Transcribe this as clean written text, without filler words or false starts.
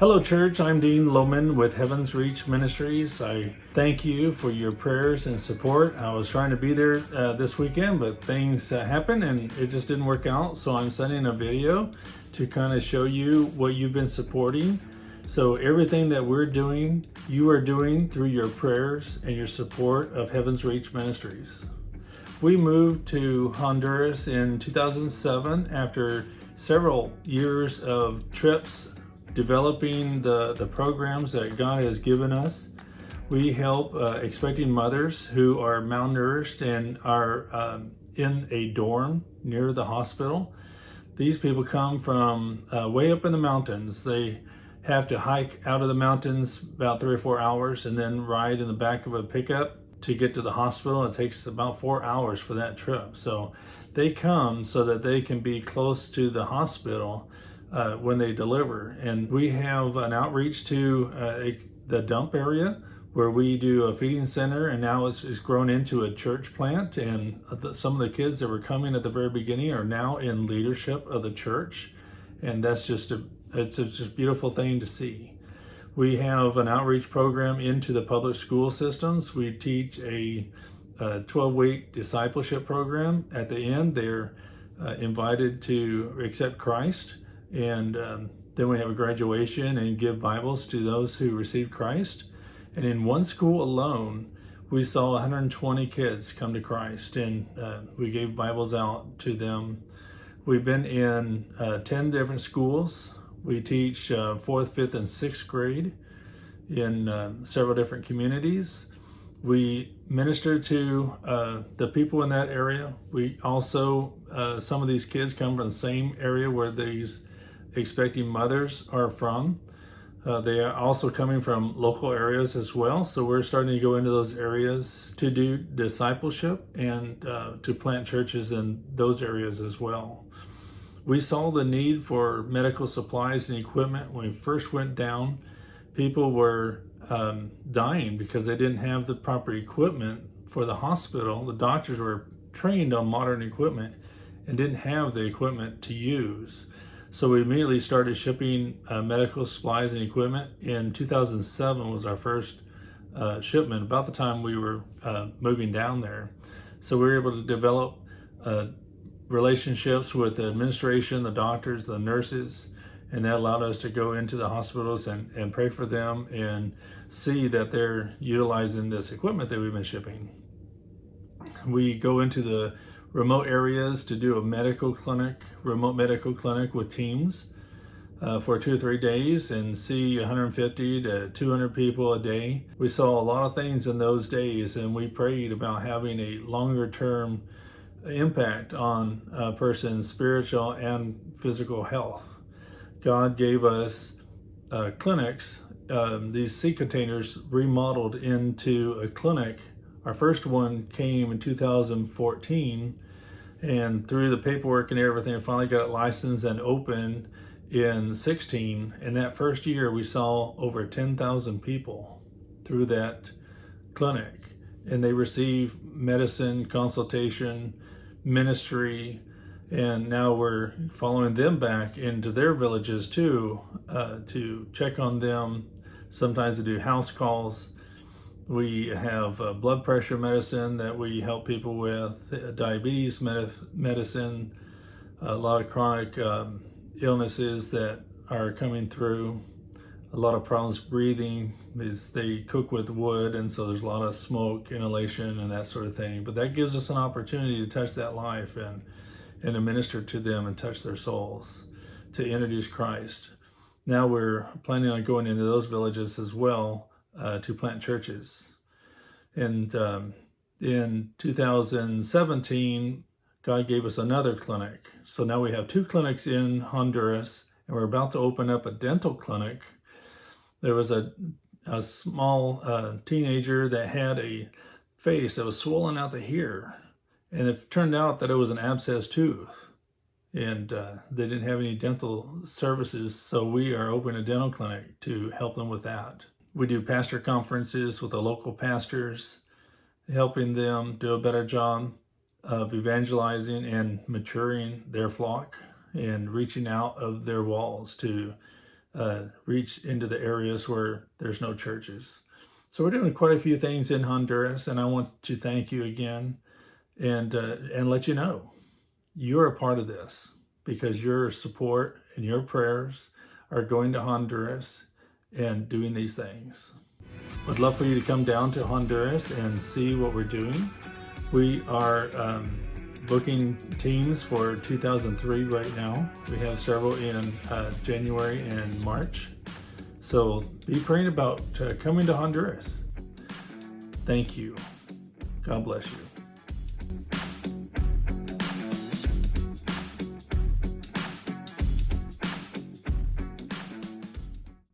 Hello, church. I'm Dean Lohman with Heaven's Reach Ministries. I thank you for your prayers and support. I was trying to be there this weekend, but things happened and it just didn't work out. So I'm sending a video to kind of show you what you've been supporting. So everything that we're doing, you are doing through your prayers and your support of Heaven's Reach Ministries. We moved to Honduras in 2007 after several years of trips developing the programs that God has given us. We help expecting mothers who are malnourished and are in a dorm near the hospital. These people come from way up in the mountains. They have to hike out of the mountains about 3 or 4 hours and then ride in the back of a pickup to get to the hospital. It takes about 4 hours for that trip. So they come so that they can be close to the hospital when they deliver. And we have an outreach to the dump area where we do a feeding center, and now it's grown into a church plant. And some of the kids that were coming at the very beginning are now in leadership of the church. And that's just it's just a beautiful thing to see. We have an outreach program into the public school systems. We teach a 12-week discipleship program. At the end, they're invited to accept Christ. And then we have a graduation and give Bibles to those who receive Christ. And in one school alone, we saw 120 kids come to Christ, and we gave Bibles out to them. We've been in 10 different schools. We teach 4th, 5th, and 6th grade in several different communities. We minister to the people in that area. We also, some of these kids come from the same area where these expecting mothers are from. They are also coming from local areas as well. So we're starting to go into those areas to do discipleship and to plant churches in those areas as well. We saw the need for medical supplies and equipment when we first went down. People were dying because they didn't have the proper equipment for the hospital. The doctors were trained on modern equipment and didn't have the equipment to use. So we immediately started shipping medical supplies and equipment. In 2007 was our first shipment, about the time we were moving down there. So we were able to develop relationships with the administration, the doctors, the nurses, and that allowed us to go into the hospitals and pray for them and see that they're utilizing this equipment that we've been shipping. We go into the remote areas to do a remote medical clinic with teams for 2 or 3 days and see 150 to 200 people a day. We saw a lot of things in those days, and we prayed about having a longer term impact on a person's spiritual and physical health. God gave us clinics, these sea containers remodeled into a clinic. Our first one came in 2014, and through the paperwork and everything, I finally got it licensed and open in 16. And that first year, we saw over 10,000 people through that clinic, and they receive medicine, consultation, ministry, and now we're following them back into their villages too, to check on them, sometimes to do house calls. We have blood pressure medicine that we help people with, diabetes medicine, a lot of chronic illnesses that are coming through, a lot of problems breathing because they cook with wood, and so there's a lot of smoke, inhalation, and that sort of thing. But that gives us an opportunity to touch that life and to minister to them and touch their souls, to introduce Christ. Now we're planning on going into those villages as well to plant churches. And in 2017, God gave us another clinic. So now we have 2 clinics in Honduras, and we're about to open up a dental clinic. There was a small teenager that had a face that was swollen out to here, and it turned out that it was an abscessed tooth, and they didn't have any dental services, so we are opening a dental clinic to help them with that. We do pastor conferences with the local pastors, helping them do a better job of evangelizing and maturing their flock and reaching out of their walls to reach into the areas where there's no churches. So we're doing quite a few things in Honduras, and I want to thank you again and let you know you're a part of this, because your support and your prayers are going to Honduras and doing these things. I'd love for you to come down to Honduras and see what we're doing. We are booking teams for 2003 right now. We have several in January and March. So be praying about coming to Honduras. Thank you. God bless you.